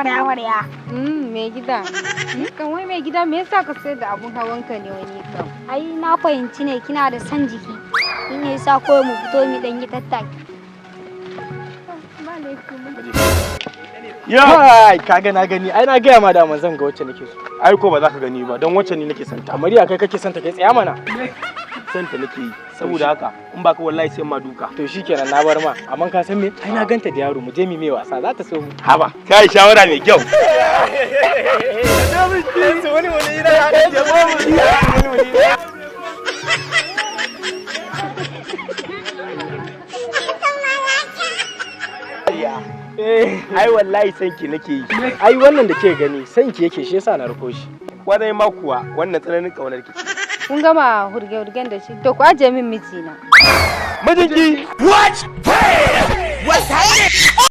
amarya. Me gida. Kan wai mai gida me yasa ka sayar da abun hawanka ne wani kam? Ai na fahimci ne kina da san jiki. In ne yasa kawai mu fito mu dan yi tattaki. Ya kaga na gani ai na gaya ma da zan ga wacce nake so. Ai ko ba za ka gani ba don wacce ni nake santa. Amariya kai kake santa kai tsaya mana. Santa nake yi saboda haka in baka wallahi sai ma duka. To shikenan na bar ma amma ka san me ai na ganta da yaro mu je mu mai wasa za ta so mu. Haba kai shawara mai kyau. Ai wallahi sanki nake yi. Ai wannan da ke gani sanki yake shi yasa na rufo shi. Kwarai ma kuwa wannan tsananin kaunar ki. Kun gama hurge-hurgen da shi. To ku aje min mijina. Mijinki! What?